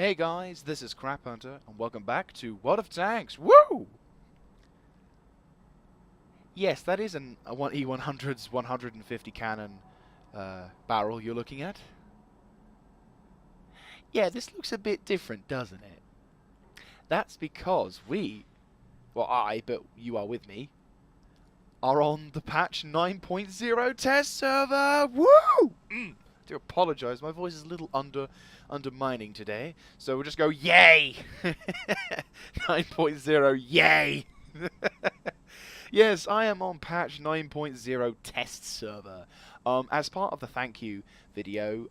Hey guys, this is Panther, and welcome back to World of Tanks. Woo! Yes, that is a E100's 150 cannon barrel you're looking at. Yeah, this looks a bit different, doesn't it? That's because but you are with me, are on the patch 9.0 test server. Woo! I do apologise, my voice is a little undermining today, so we'll just go yay! 9.0, yay! Yes, I am on patch 9.0 test server. As part of the thank you video,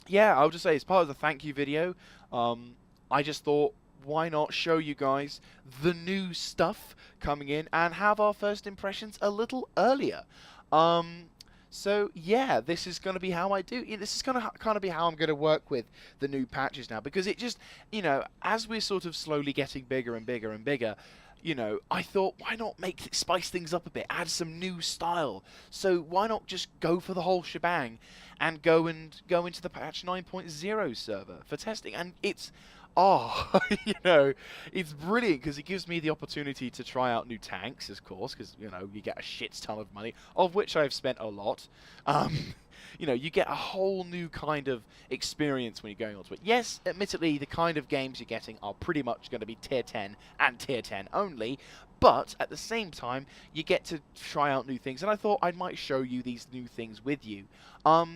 yeah, I'll just say as part of the thank you video, I just thought, why not show you guys the new stuff coming in and have our first impressions a little earlier. So yeah, this is going to be how I do. This is going to kind of be how I'm going to work with the new patches now, because it just, as we're sort of slowly getting bigger and bigger and bigger, I thought, why not spice things up a bit, add some new style? So why not just go for the whole shebang and go into the patch 9.0 server for testing? And it's, it's brilliant because it gives me the opportunity to try out new tanks, of course, because, you get a shit ton of money, of which I've spent a lot. You get a whole new kind of experience when you're going onto it. Yes, admittedly, the kind of games you're getting are pretty much going to be tier 10 and tier 10 only, but at the same time, you get to try out new things, and I thought I might show you these new things with you.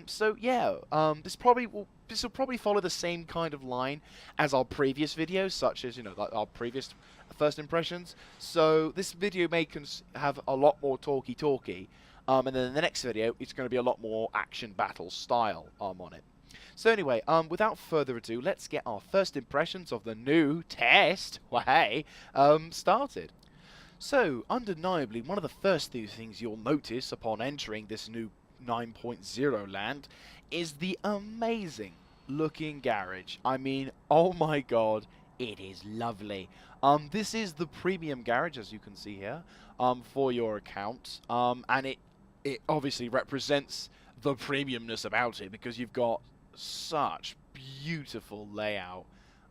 So yeah, this will probably follow the same kind of line as our previous videos, such as, like our previous first impressions. So this video may have a lot more talky, and then in the next video, it's going to be a lot more action battle style on it. So anyway, without further ado, let's get our first impressions of the new test started. So, undeniably, one of the first things you'll notice upon entering this new 9.0 land is the amazing looking garage. I mean, oh my god, it is lovely. This is the premium garage, as you can see here, for your account, and it obviously represents the premiumness about it, because you've got such beautiful layout.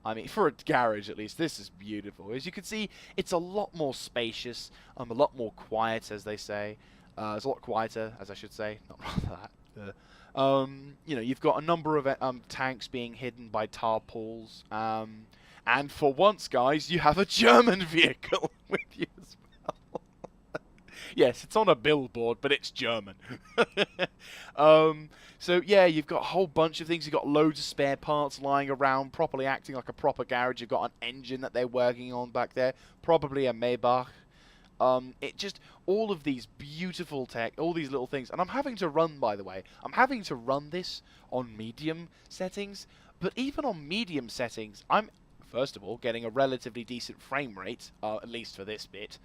I mean, for a garage at least, this is beautiful. As you can see, it's a lot more spacious, a lot more quiet, as they say. It's a lot quieter, as I should say, not rather that. You've got a number of tanks being hidden by tarpauls, and for once, guys, you have a German vehicle with you as well. Yes, it's on a billboard, but it's German. So yeah, you've got a whole bunch of things. You've got loads of spare parts lying around, properly acting like a proper garage. You've got an engine that they're working on back there, probably a Maybach. All of these beautiful tech, all these little things. And I'm having to run, by the way, I'm having to run this on medium settings. But even on medium settings, I'm, first of all, getting a relatively decent frame rate, at least for this bit.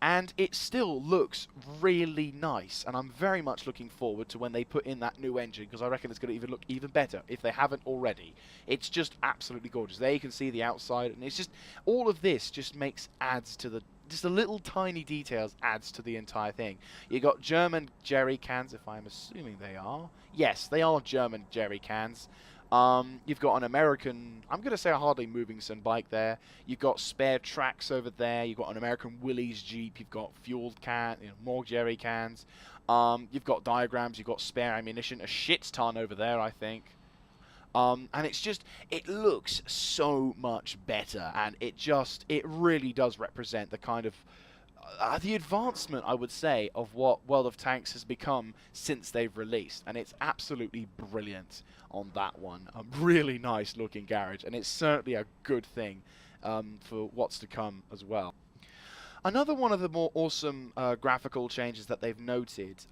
And it still looks really nice, and I'm very much looking forward to when they put in that new engine, because I reckon it's going to even look even better if they haven't already. It's just absolutely gorgeous. There you can see the outside, and it's just, all of this just just the little tiny details adds to the entire thing. You got German jerry cans, if I'm assuming they are. Yes, they are German jerry cans. You've got an American, I'm going to say a hardly moving sun bike there. You've got spare tracks over there. You've got an American Willys Jeep. You've got fueled more jerry cans. You've got diagrams. You've got spare ammunition. A shit ton over there, I think. And it looks so much better. And it really does represent the kind of, the advancement, I would say, of what World of Tanks has become since they've released. And it's absolutely brilliant on that one. A really nice looking garage, and it's certainly a good thing for what's to come as well. Another one of the more awesome graphical changes that they've noted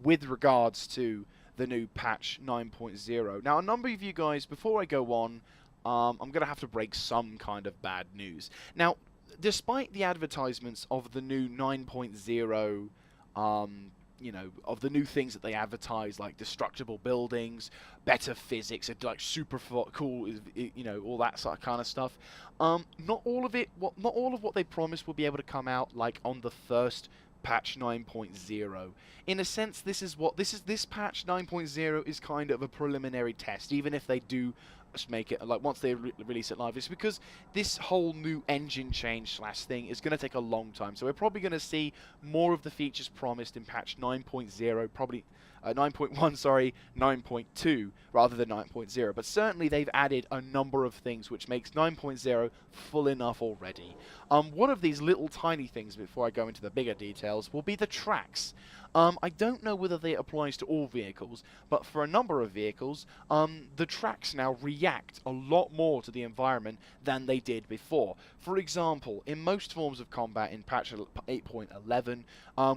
with regards to the new patch 9.0. Now, a number of you guys, before I go on, I'm going to have to break some kind of bad news. Now, despite the advertisements of the new 9.0, of the new things that they advertise, like destructible buildings, better physics, like super cool, all that sort of kind of stuff. Not all of what they promised will be able to come out like on the first patch 9.0. In a sense, this patch 9.0 is kind of a preliminary test, even if they do make it like once they release it live. It's because this whole new engine change slash thing is going to take a long time, so we're probably going to see more of the features promised in patch 9.0, probably 9.1, sorry, 9.2 rather than 9.0. But certainly they've added a number of things which makes 9.0 full enough already. One of these little tiny things, before I go into the bigger details, will be the tracks. I don't know whether they applies to all vehicles, but for a number of vehicles, the tracks now react a lot more to the environment than they did before. For example, in most forms of combat in patch 8.11,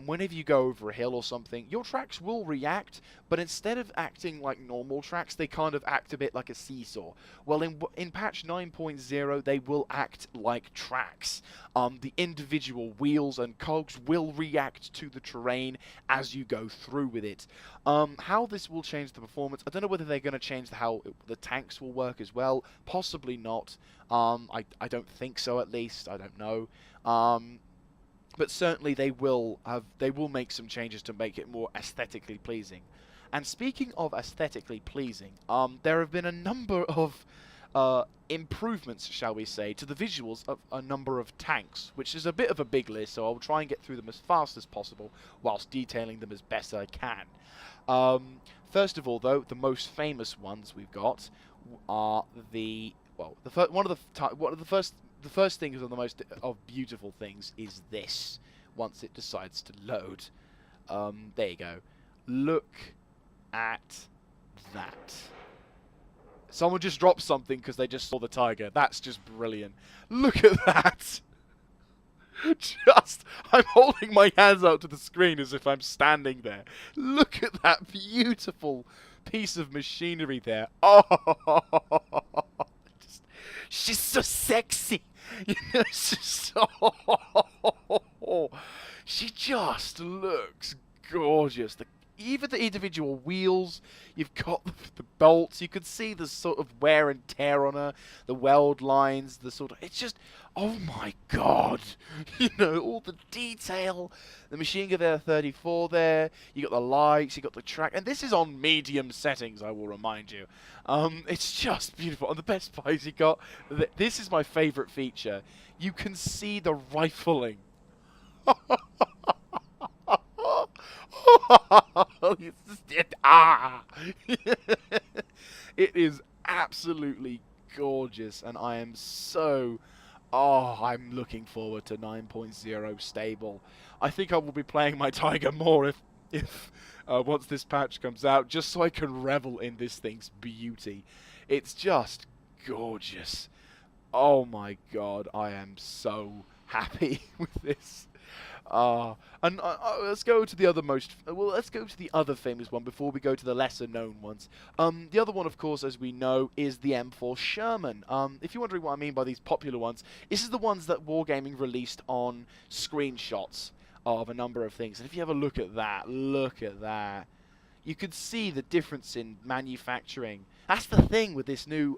whenever you go over a hill or something, your tracks will react, but instead of acting like normal tracks, they kind of act a bit like a seesaw. Well, in patch 9.0, they will act like tracks. The individual wheels and cogs will react to the terrain as you go through with it. How this will change the performance, I don't know whether they're going to change how the tanks will work as well. Possibly not. I don't think so, at least. I don't know. But certainly they will make some changes to make it more aesthetically pleasing. And speaking of aesthetically pleasing, there have been a number of improvements, shall we say, to the visuals of a number of tanks, which is a bit of a big list, so I'll try and get through them as fast as possible whilst detailing them as best I can. First of all, though, the most famous ones we've got are the first thing is one of the most beautiful things is this. Once it decides to load, there you go. Look at that. Someone just dropped something because they just saw the tiger. That's just brilliant. Look at that. I'm holding my hands out to the screen as if I'm standing there. Look at that beautiful piece of machinery there. Oh, she's so sexy. You know, she just looks gorgeous. Even the individual wheels, you've got the bolts, you can see the sort of wear and tear on her, the weld lines, it's just, oh my god, you know, all the detail, the machine gun there, 34 there, you got the lights, you got the track, and this is on medium settings, I will remind you. It's just beautiful, and the best part is this is my favourite feature, you can see the rifling. It is absolutely gorgeous, and I am I'm looking forward to 9.0 stable. I think I will be playing my Tiger more if once this patch comes out, just so I can revel in this thing's beauty. It's just gorgeous. Oh my god, I am so happy with this. Let's go to the other famous one before we go to the lesser known ones. The other one, of course, as we know, is the M4 Sherman. If you're wondering what I mean by these popular ones, this is the ones that Wargaming released on screenshots of a number of things. And if you have a look at that, you could see the difference in manufacturing. That's the thing with this new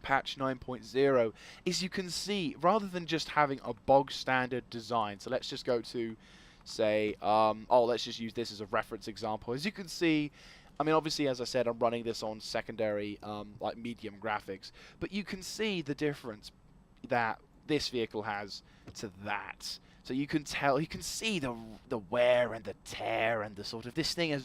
patch 9.0 is you can see, rather than just having a bog standard design, so let's just go to, say, let's just use this as a reference example. As you can see, I mean, obviously, as I said, I'm running this on secondary, like medium graphics, but you can see the difference that this vehicle has to that. So you can tell, you can see the wear and the tear and the sort of, this thing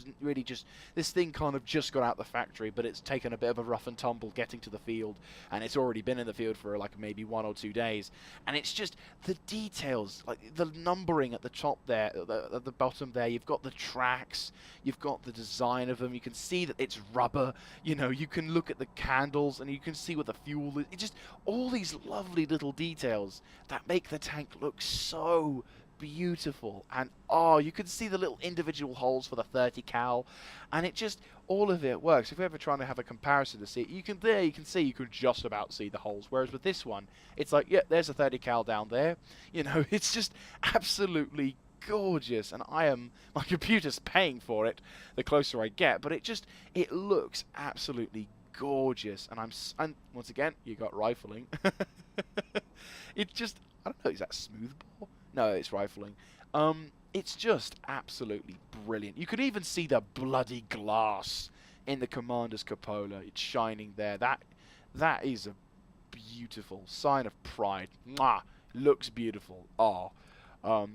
kind of just got out the factory, but it's taken a bit of a rough and tumble getting to the field, and it's already been in the field for like maybe 1 or 2 days, and it's just the details, like the numbering at the top there, at the bottom there, you've got the tracks, you've got the design of them, you can see that it's rubber, you know, you can look at the candles and you can see what the fuel is, it's just all these lovely little details that make the tank look so beautiful. And you can see the little individual holes for the 30 cal, and it just, all of it works. If you're ever trying to have a comparison to see, you can just about see the holes, whereas with this one it's like, yeah, there's a 30 cal down there, you know. It's just absolutely gorgeous, and my computer's paying for it the closer I get, but it looks absolutely gorgeous. And once again, you got rifling. It just, I don't know, is that smooth bore? No, it's rifling. It's just absolutely brilliant. You could even see the bloody glass in the commander's cupola. It's shining there. That is a beautiful sign of pride. Mwah! Looks beautiful. Oh,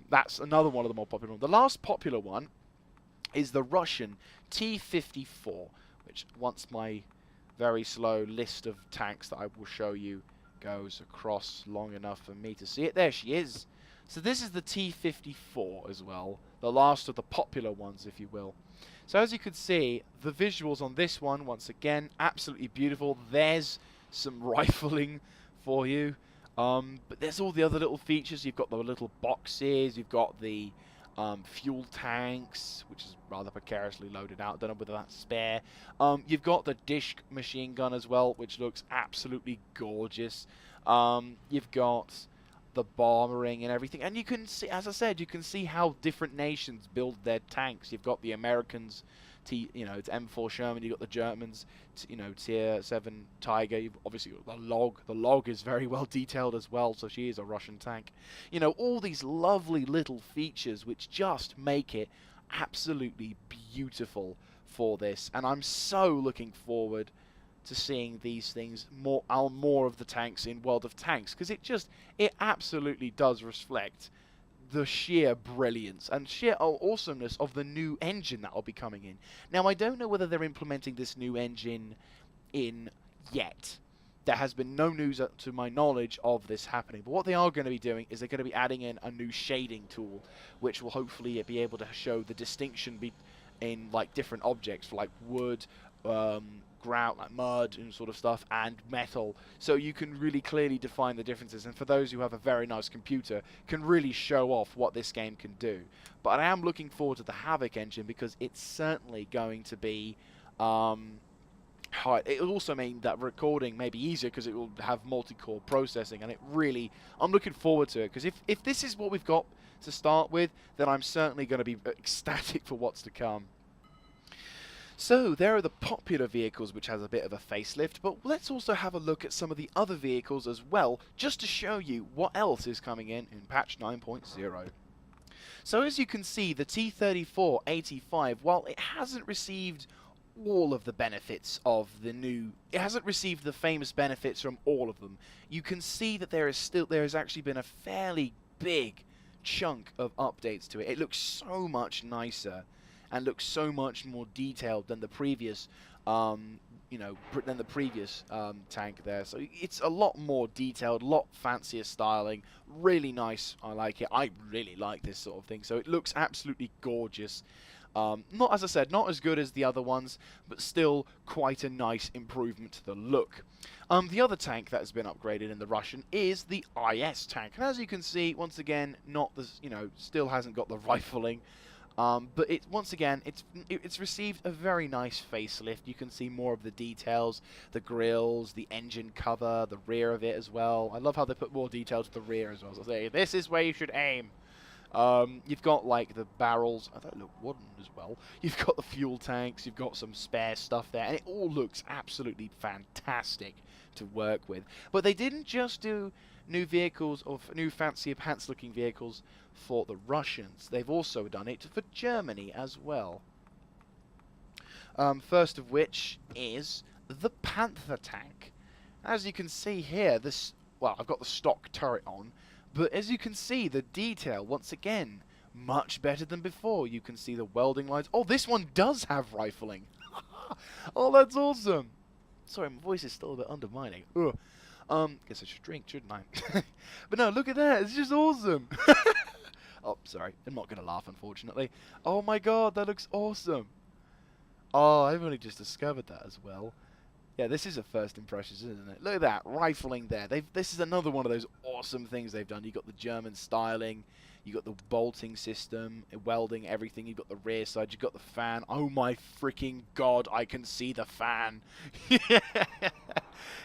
that's another one of the more popular ones. The last popular one is the Russian T54, which once my very slow list of tanks that I will show you goes across long enough for me to see it. There she is. So this is the T54 as well, the last of the popular ones, if you will. So as you can see, the visuals on this one, once again, absolutely beautiful. There's some rifling for you. But there's all the other little features. You've got the little boxes, you've got the fuel tanks, which is rather precariously loaded out. Don't know whether that's spare. You've got the dish machine gun as well, which looks absolutely gorgeous. You've got the bombering and everything, and you can see, as I said, you can see how different nations build their tanks. You've got the Americans, it's M4 Sherman. You've got the Germans, Tier 7 Tiger. You've obviously got the Log. The Log is very well detailed as well, so she is a Russian tank. All these lovely little features which just make it absolutely beautiful for this, and I'm so looking forward to seeing these things more of the tanks in World of Tanks, because it absolutely does reflect the sheer brilliance and sheer awesomeness of the new engine that will be coming in. Now, I don't know whether they're implementing this new engine in yet. There has been no news to my knowledge of this happening, but what they are going to be doing is they're going to be adding in a new shading tool, which will hopefully be able to show the distinction in like different objects, like wood, grout, like mud and sort of stuff, and metal, so you can really clearly define the differences, and for those who have a very nice computer, can really show off what this game can do. But I am looking forward to the Havoc engine, because it's certainly going to be hard. It'll also mean that recording may be easier, because it will have multi-core processing, and I'm looking forward to it, because if this is what we've got to start with, then I'm certainly going to be ecstatic for what's to come. So there are the popular vehicles which has a bit of a facelift, but let's also have a look at some of the other vehicles as well, just to show you what else is coming in patch 9.0. So as you can see, the T34 85, while it hasn't received all of the benefits of it hasn't received the famous benefits from all of them, you can see that there has actually been a fairly big chunk of updates to it. It looks so much nicer and looks so much more detailed than the previous, tank there. So it's a lot more detailed, a lot fancier styling, really nice. I like it. I really like this sort of thing. So it looks absolutely gorgeous. Not, as I said, not as good as the other ones, but still quite a nice improvement to the look. The other tank that has been upgraded in the Russian is the IS tank, and as you can see, once again, still hasn't got the rifling. But once again, it's received a very nice facelift. You can see more of the details, the grills, the engine cover, the rear of it as well. I love how they put more detail to the rear as well. So say, this is where you should aim. You've got like the barrels. Oh, that look wooden as well. You've got the fuel tanks. You've got some spare stuff there, and it all looks absolutely fantastic to work with. But they didn't just do new vehicles or new fancier pants-looking vehicles for the Russians. They've also done it for Germany as well. First of which is the Panther tank. As you can see here, I've got the stock turret on, but as you can see, the detail, once again, much better than before. You can see the welding lines. Oh, this one does have rifling. Oh, that's awesome. Sorry, my voice is still a bit undermining. Ugh. Guess I should drink, shouldn't I? But no, look at that. It's just awesome. Oh, sorry. I'm not going to laugh, unfortunately. Oh my god, that looks awesome. Oh, I've only just discovered that as well. Yeah, this is a first impressions, isn't it? Look at that, rifling there. This is another one of those awesome things they've done. You've got the German styling. You've got the bolting system, welding, everything. You've got the rear side. You've got the fan. Oh my freaking god, I can see the fan.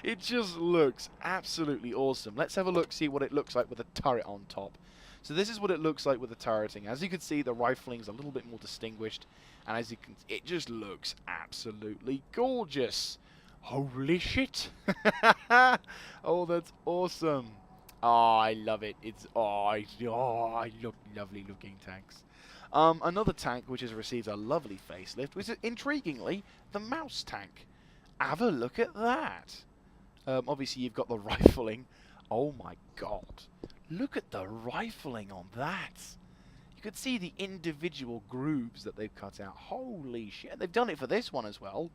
It just looks absolutely awesome. Let's have a look, see what it looks like with a turret on top. So this is what it looks like with the turreting. As you can see, the rifling's a little bit more distinguished, and as you can, it just looks absolutely gorgeous. Holy shit! Oh, that's awesome. Oh, I love it. I look lovely looking tanks. Another tank which has received a lovely facelift was, intriguingly, the mouse tank. Have a look at that. Obviously, you've got the rifling. Oh my god. Look at the rifling on that. You could see the individual grooves that they've cut out. Holy shit. They've done it for this one as well.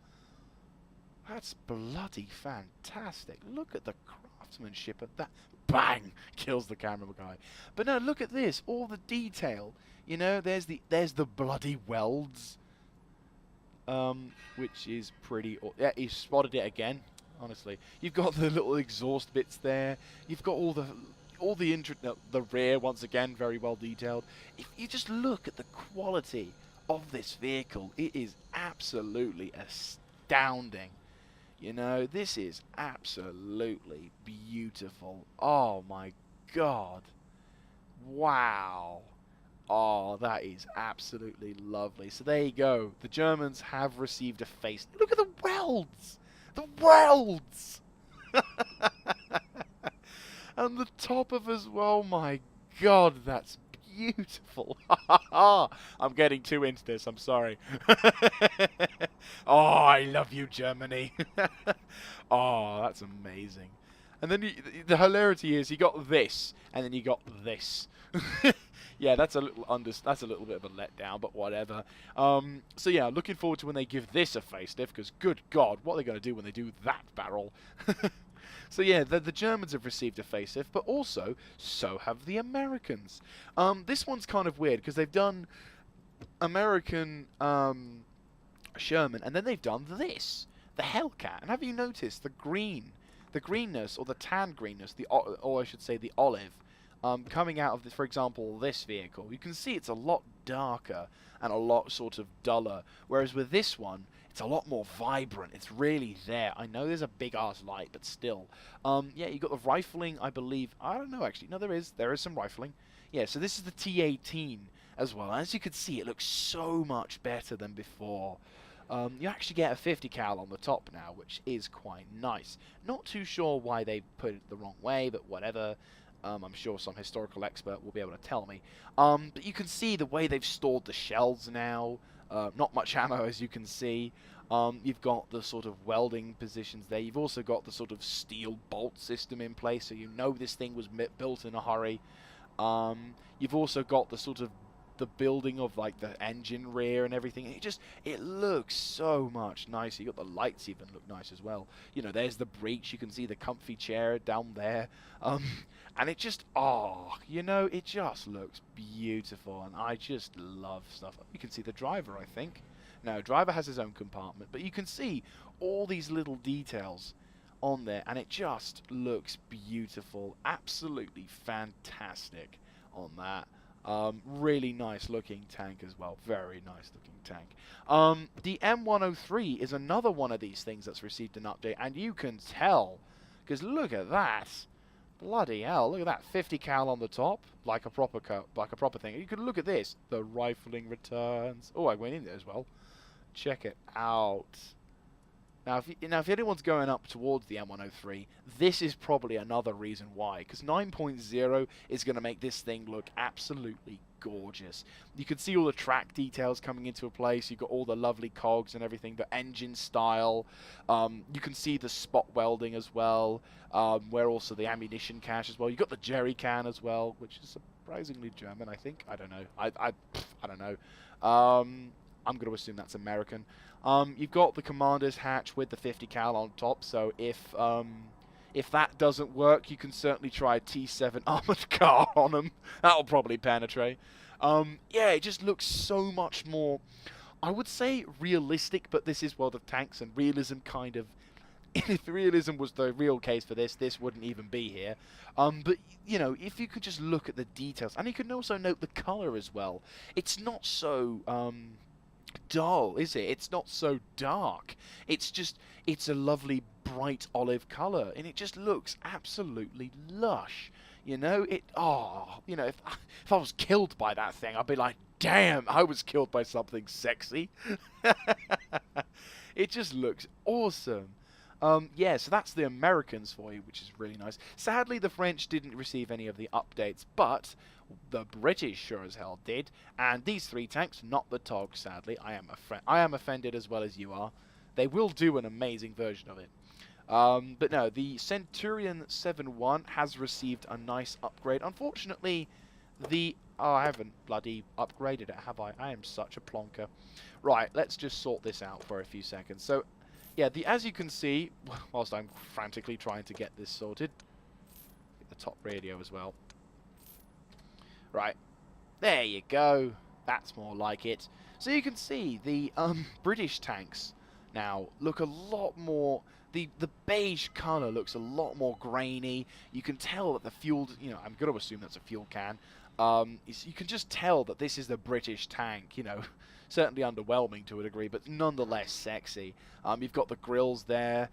That's bloody fantastic. Look at the craftsmanship of that. Bang! Kills the camera guy. But no, look at this. All the detail. You know, there's the bloody welds. Which is pretty... Yeah, he spotted it again. Honestly, you've got the little exhaust bits there. You've got all the rear, once again, very well detailed. If you just look at the quality of this vehicle, it is absolutely astounding. You know, this is absolutely beautiful. Oh my god. Wow. Oh, that is absolutely lovely. So there you go. The Germans have received a face. Look at the welds! The welds! And the top of as well. My god, that's beautiful. I'm getting too into this. I'm sorry. Oh, I love you, Germany. Oh, that's amazing. And then the hilarity is you got this, and then you got this. Yeah, that's a little bit of a letdown, but whatever. So yeah, looking forward to when they give this a facelift, because good God, what are they going to do when they do that barrel? So yeah, the Germans have received a facelift, but also so have the Americans. This one's kind of weird because they've done American Sherman, and then they've done this, the Hellcat. And have you noticed the greenness or the tan greenness, or I should say the olive? Coming out of this, for example, this vehicle, you can see it's a lot darker and a lot sort of duller, whereas with this one, it's a lot more vibrant. It's really there. I know there's a big-ass light, but still. Yeah, you got the rifling, I believe. I don't know, actually. No, there is some rifling. Yeah, so this is the T18 as well. As you can see, it looks so much better than before. You actually get a 50 cal on the top now, which is quite nice. Not too sure why they put it the wrong way, but whatever. I'm sure some historical expert will be able to tell me. But you can see the way they've stored the shells now. Not much ammo, as you can see. You've got the sort of welding positions there. You've also got the sort of steel bolt system in place, so you know this thing was built in a hurry. You've also got the sort of the building of like the engine rear and everything. It looks so much nicer. You got the lights even look nice as well. You know, there's the breech. You can see the comfy chair down there. And it just, you know, it just looks beautiful. And I just love stuff. You can see the driver, I think. No, driver has his own compartment, but you can see all these little details on there, and it just looks beautiful. Absolutely fantastic on that. Really nice looking tank as well. Very nice looking tank. The M103 is another one of these things that's received an update, and you can tell, because look at that. Bloody hell, look at that 50 cal on the top, like a proper thing. You can look at this. The rifling returns. Oh, I went in there as well. Check it out. Now, if anyone's going up towards the M103, this is probably another reason why, because 9.0 is going to make this thing look absolutely gorgeous. You can see all the track details coming into place. You've got all the lovely cogs and everything, the engine style. You can see the spot welding as well, where also the ammunition cache as well. You've got the jerry can as well, which is surprisingly German, I think. I don't know. I don't know. I'm going to assume that's American. You've got the commander's hatch with the 50 cal on top, so if that doesn't work, you can certainly try a T7 armored car on them. That'll probably penetrate. Yeah, it just looks so much more, I would say, realistic, but this is World of Tanks, and realism kind of... If realism was the real case for this wouldn't even be here. But, you know, if you could just look at the details, and you can also note the colour as well. It's not so... dull, is it? It's not so dark. It's a lovely bright olive color, and it just looks absolutely lush. You know, you know, if I was killed by that thing, I'd be like, damn, I was killed by something sexy. It just looks awesome. Yeah, so that's the Americans for you, which is really nice. Sadly, the French didn't receive any of the updates, but the British sure as hell did. And these 3 tanks, not the TOG, sadly. I am offended as well as you are. They will do an amazing version of it. But no, the Centurion 7-1 has received a nice upgrade. Unfortunately, oh, I haven't bloody upgraded it, have I? I am such a plonker. Right, let's just sort this out for a few seconds. So, yeah, as you can see, whilst I'm frantically trying to get this sorted, get the top radio as well. Right, there you go. That's more like it. So you can see the British tanks now look a lot more. The beige colour looks a lot more grainy. You can tell that the fuel, I'm going to assume that's a fuel can. You can just tell that this is the British tank, certainly underwhelming to a degree, but nonetheless sexy. You've got the grills there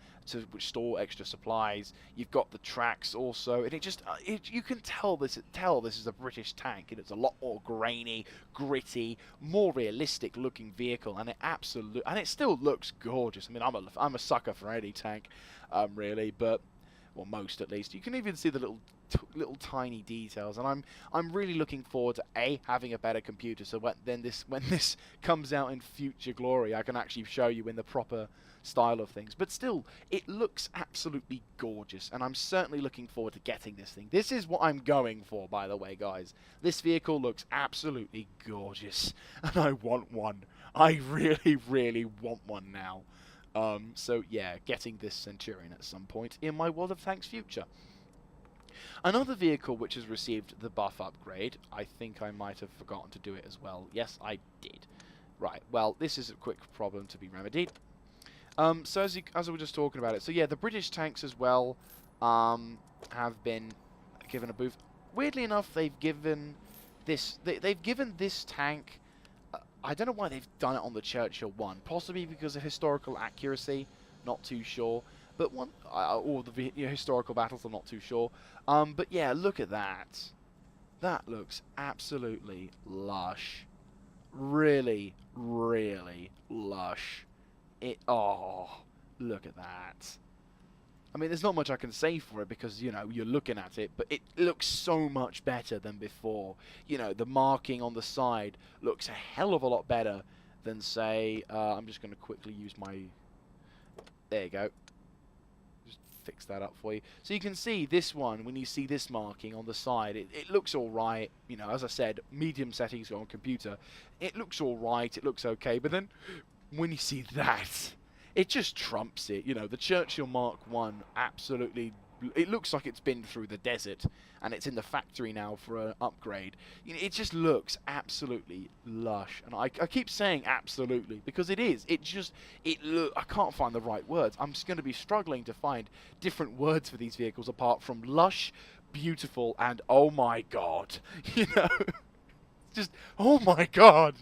which store extra supplies. You've got the tracks also, and you can tell this is a British tank, and it's a lot more grainy, gritty, more realistic looking vehicle, and it still looks gorgeous. I mean, I'm a sucker for any tank, really, but well, most at least. You can even see the little tiny details, and I'm really looking forward to having a better computer, so when this comes out in future glory, I can actually show you in the proper style of things. But still, it looks absolutely gorgeous, and I'm certainly looking forward to getting this thing. This is what I'm going for, by the way, guys. This vehicle looks absolutely gorgeous, and I want one. I really, really want one now. So yeah, getting this Centurion at some point in my World of Tanks future. Another vehicle which has received the buff upgrade, I think I might have forgotten to do it as well. Yes, I did. Right, well, this is a quick problem to be remedied. So as I was just talking about it, so yeah, the British tanks as well have been given a boost. Weirdly enough, they've given this tank. I don't know why they've done it on the Churchill one. Possibly because of historical accuracy. Not too sure. But or the historical battles, I'm not too sure. But yeah, look at that. That looks absolutely lush. Really, really lush. Oh, look at that. I mean, there's not much I can say for it because, you're looking at it, but it looks so much better than before. The marking on the side looks a hell of a lot better than, say, I'm just going to quickly use my... There you go. Just fix that up for you. So you can see this one, when you see this marking on the side, it looks alright. As I said, medium settings on computer. It looks alright, it looks okay, but then when you see that... It just trumps it, the Churchill Mark 1 absolutely, it looks like it's been through the desert, and it's in the factory now for an upgrade. It just looks absolutely lush, and I keep saying absolutely, because it is. I can't find the right words. I'm just going to be struggling to find different words for these vehicles apart from lush, beautiful, and oh my god, just, oh my god,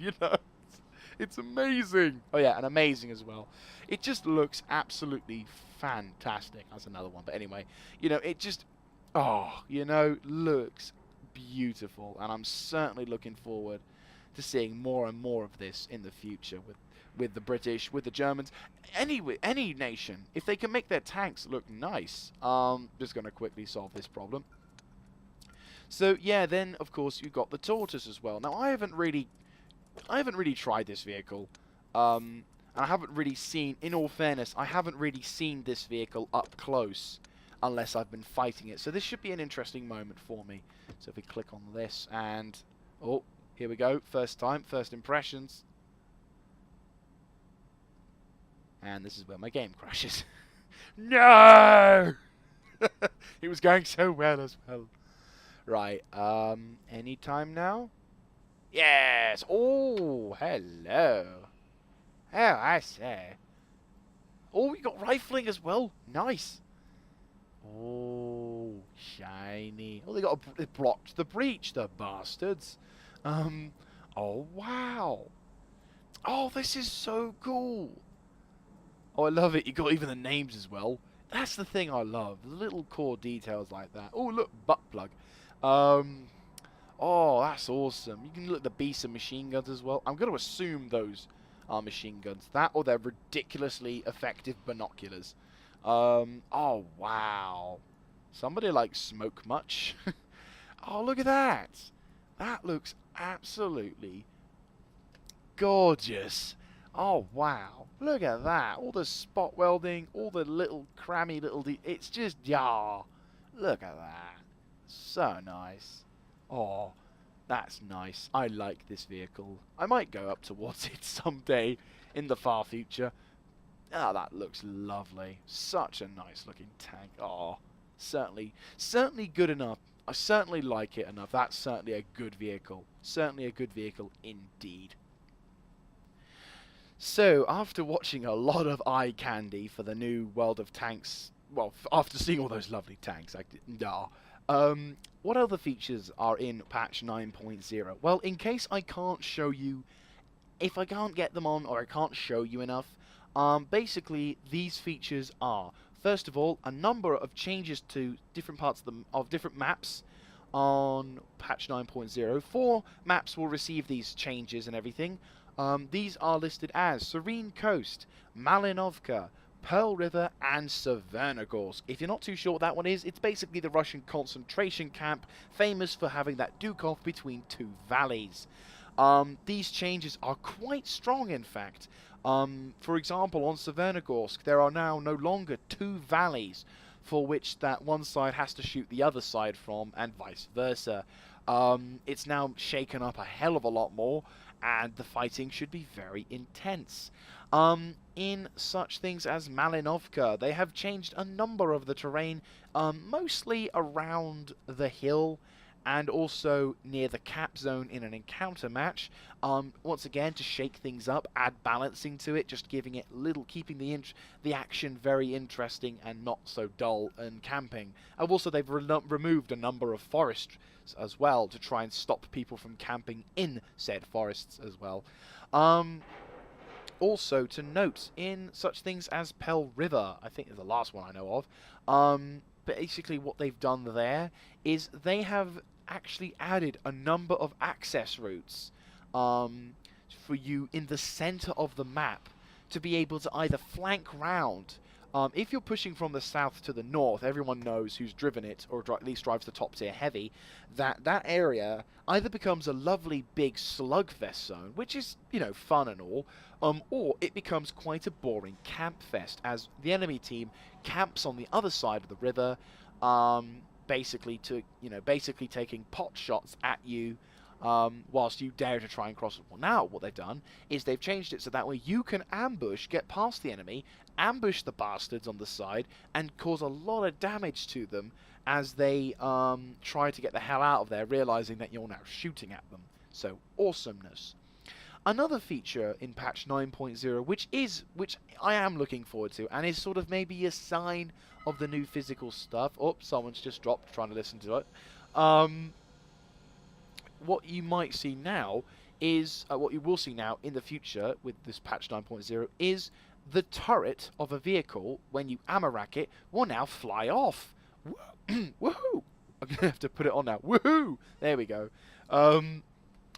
It's amazing. Oh yeah, and amazing as well. It just looks absolutely fantastic. That's another one. But anyway, it just, looks beautiful. And I'm certainly looking forward to seeing more and more of this in the future with the British, with the Germans, any nation. If they can make their tanks look nice. Just going to quickly solve this problem. So yeah, then of course you've got the Tortoise as well. Now I haven't really tried this vehicle, and I haven't really seen, in all fairness, I haven't really seen this vehicle up close unless I've been fighting it. So this should be an interesting moment for me. So if we click on this and, oh, here we go, first time, first impressions. And this is where my game crashes. No! It was going so well as well. Right, any time now? Yes! Oh, hello. Oh, I say. Oh, we got rifling as well. Nice. Oh, shiny. Oh, they blocked the breach, the bastards. Oh, wow. Oh, this is so cool. Oh, I love it. You got even the names as well. That's the thing I love. The little core details like that. Oh, look, butt plug. Oh, that's awesome. You can look at the beasts and machine guns as well. I'm going to assume those are machine guns. That or they're ridiculously effective binoculars. Oh, wow. Somebody like smoke much? Oh, look at that. That looks absolutely gorgeous. Oh, wow. Look at that. All the spot welding, all the little crammy little... it's just, yeah. Look at that. So nice. Oh, that's nice. I like this vehicle. I might go up towards it someday in the far future. Ah, that looks lovely. Such a nice looking tank. Oh, certainly good enough. I certainly like it enough. That's certainly a good vehicle. Certainly a good vehicle indeed. So, after watching a lot of eye candy for the new World of Tanks, well, after seeing all those lovely tanks, what other features are in patch 9.0? Well, in case I can't show you, if I can't get them on or I can't show you enough, basically these features are, first of all, a number of changes to different parts of different maps on patch 9.0. 4 maps will receive these changes and everything. These are listed as Serene Coast, Malinovka, Pearl River, and Severnogorsk. If you're not too sure what that one is, it's basically the Russian concentration camp, famous for having that duke-off between two valleys. These changes are quite strong, in fact. For example, on Severnogorsk, there are now no longer two valleys for which that one side has to shoot the other side from, and vice versa. It's now shaken up a hell of a lot more, and the fighting should be very intense. In such things as Malinovka, they have changed a number of the terrain, mostly around the hill and also near the cap zone in an encounter match. Once again, to shake things up, add balancing to it, just giving it keeping the action very interesting and not so dull and camping. And also, they've removed a number of forests as well to try and stop people from camping in said forests as well. Also, to note, in such things as Pell River, I think is the last one I know of, basically what they've done there is they have actually added a number of access routes for you in the center of the map to be able to either flank round. If you're pushing from the south to the north, everyone knows who's driven it, or at least drives the top tier heavy, that area either becomes a lovely big slugfest zone, which is, you know, fun and all, or it becomes quite a boring camp fest, as the enemy team camps on the other side of the river, basically taking pot shots at you, whilst you dare to try and cross it. Well, now what they've done is they've changed it so that way you can ambush, get past the enemy, ambush the bastards on the side, and cause a lot of damage to them as they try to get the hell out of there, realizing that you're now shooting at them. So, awesomeness. Another feature in patch 9.0, which I am looking forward to, and is sort of maybe a sign of the new physical stuff. Oh, someone's just dropped trying to listen to it. What you might see now is, what you will see now in the future with this patch 9.0 is the turret of a vehicle, when you ammo rack it, will now fly off. Woohoo! I'm going to have to put it on now. Woohoo! There we go.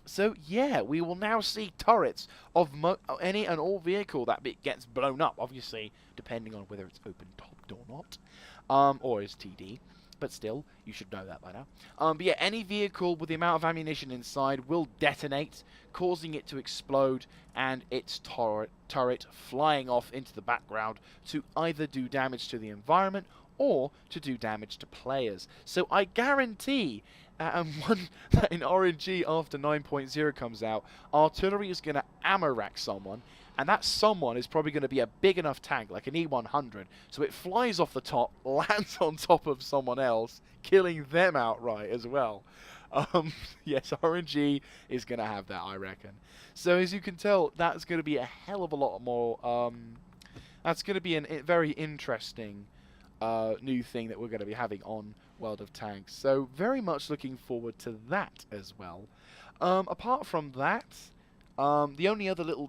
So, yeah, we will now see turrets of any and all vehicle that gets blown up, obviously, depending on whether it's open-topped or not, or is TD. But still, you should know that by now. But yeah, any vehicle with the amount of ammunition inside will detonate, causing it to explode, and its turret flying off into the background to either do damage to the environment or to do damage to players. So I guarantee that in RNG after 9.0 comes out, artillery is going to ammo rack someone, and that someone is probably going to be a big enough tank, like an E100, so it flies off the top, lands on top of someone else, killing them outright as well. Yes, RNG is going to have that, I reckon. So as you can tell, that's going to be a hell of a lot more, that's going to be a very interesting new thing that we're going to be having on World of Tanks. So very much looking forward to that as well. Apart from that, the only other little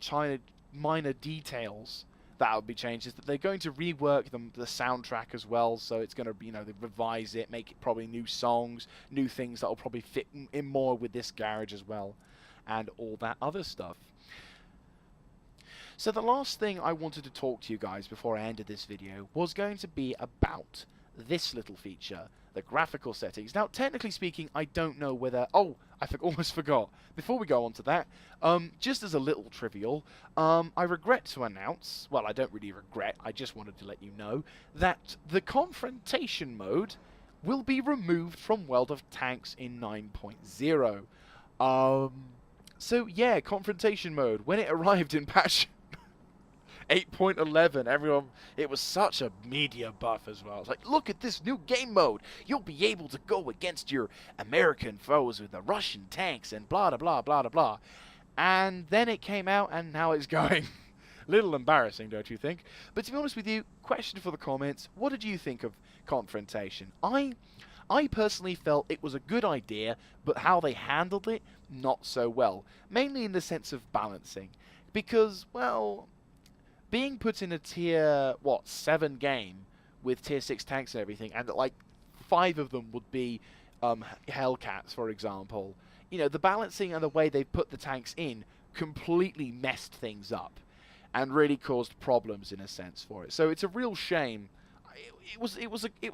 minor details that would be changed is that they're going to rework the soundtrack as well. So it's going to be, they revise it, make it probably new songs, new things that will probably fit in more with this garage as well, and all that other stuff. So the last thing I wanted to talk to you guys before I ended this video was going to be about this little feature, the graphical settings. Now, technically speaking, I don't know whether... Oh, almost forgot. Before we go on to that, just as a little trivial, I regret to announce, well, I don't really regret, I just wanted to let you know, that the confrontation mode will be removed from World of Tanks in 9.0. So yeah, confrontation mode, when it arrived in patch 8.11, everyone, it was such a media buff as well. It's like, look at this new game mode. You'll be able to go against your American foes with the Russian tanks and blah, blah, blah, blah, blah. And then it came out, and now it's going. Little embarrassing, don't you think? But to be honest with you, question for the comments, what did you think of confrontation? I personally felt it was a good idea, but how they handled it, not so well. Mainly in the sense of balancing. Because, well, being put in a tier, 7 game with tier 6 tanks and everything, and like 5 of them would be Hellcats, for example. You know, the balancing and the way they put the tanks in completely messed things up and really caused problems in a sense for it. So it's a real shame. It was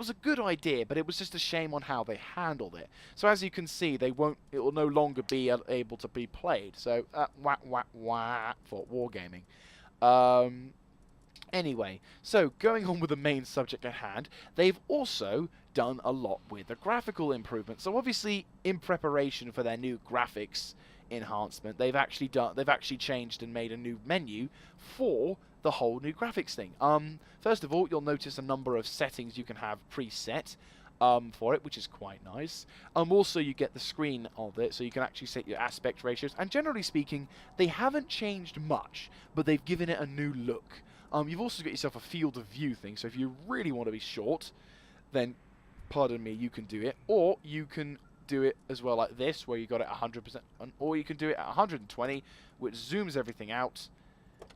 a good idea, but it was just a shame on how they handled it. So as you can see, it will no longer be able to be played. So for wargaming. Anyway, so going on with the main subject at hand, they've also done a lot with the graphical improvements. So obviously, in preparation for their new graphics enhancement, they've actually changed and made a new menu for the whole new graphics thing. First of all, you'll notice a number of settings you can have preset for it, which is quite nice. Also, you get the screen of it, so you can actually set your aspect ratios. And generally speaking, they haven't changed much, but they've given it a new look. You've also got yourself a field of view thing, so if you really want to be short, then, pardon me, you can do it. Or you can do it as well like this, where you got it 100%, or you can do it at 120, which zooms everything out,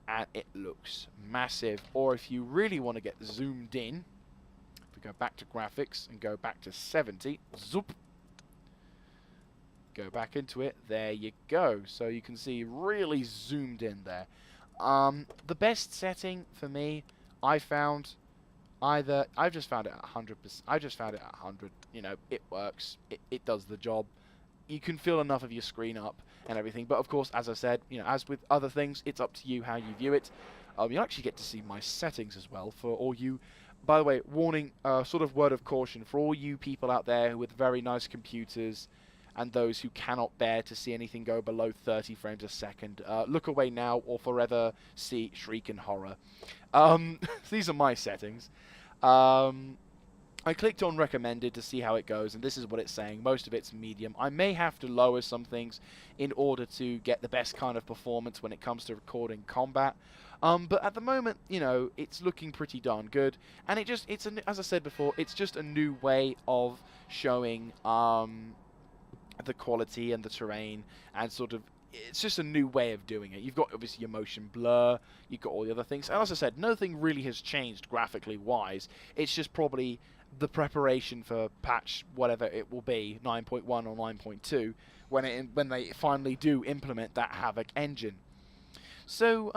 and it looks massive. Or if you really want to get zoomed in, if we go back to graphics and go back to 70, zoop, go back into it, there you go. So you can see really zoomed in there. The best setting for me, I've just found it at 100%. I just found it at 100. You know, it works. It does the job. You can fill enough of your screen up and everything. But of course, as I said, you know, as with other things, it's up to you how you view it. You actually get to see my settings as well for all you. By the way, warning, sort of word of caution for all you people out there with very nice computers and those who cannot bear to see anything go below 30 frames a second. Look away now or forever shriek in horror. These are my settings. I clicked on recommended to see how it goes, and this is what it's saying. Most of it's medium. I may have to lower some things in order to get the best kind of performance when it comes to recording combat. But at the moment, you know, it's looking pretty darn good. And as I said before, it's just a new way of showing the quality and the terrain, and sort of, it's just a new way of doing it. You've got obviously your motion blur, you've got all the other things, and as I said, nothing really has changed graphically wise. It's just probably the preparation for patch whatever it will be, 9.1 or 9.2, when they finally do implement that Havoc engine. So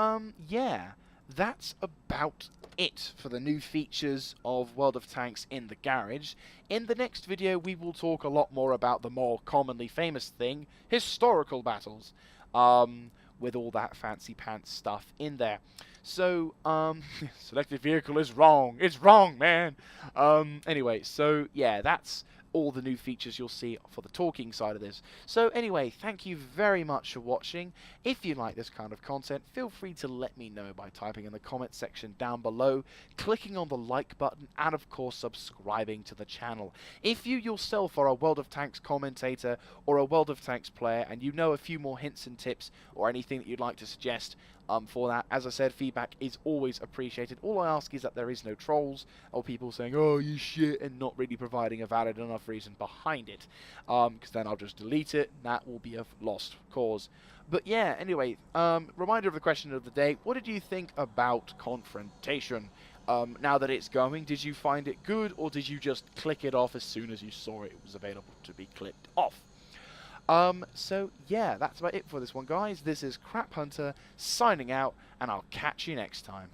yeah, that's about it for the new features of World of Tanks in the garage. In the next video, we will talk a lot more about the more commonly famous thing, historical battles, with all that fancy pants stuff in there. So, selected vehicle is wrong. It's wrong, man. Anyway, so yeah, that's all the new features you'll see for the talking side of this. So anyway, thank you very much for watching. If you like this kind of content, feel free to let me know by typing in the comment section down below, clicking on the like button, and of course subscribing to the channel. If you yourself are a World of Tanks commentator or a World of Tanks player and you know a few more hints and tips or anything that you'd like to suggest, for that, as I said, feedback is always appreciated. All I ask is that there is no trolls or people saying, oh, you shit, and not really providing a valid enough reason behind it, because then I'll just delete it, and that will be a lost cause. But yeah, anyway, reminder of the question of the day, what did you think about confrontation? Now that it's going, did you find it good, or did you just click it off as soon as you saw it was available to be clicked off? So yeah, that's about it for this one, guys. This is Crap Hunter signing out, and I'll catch you next time.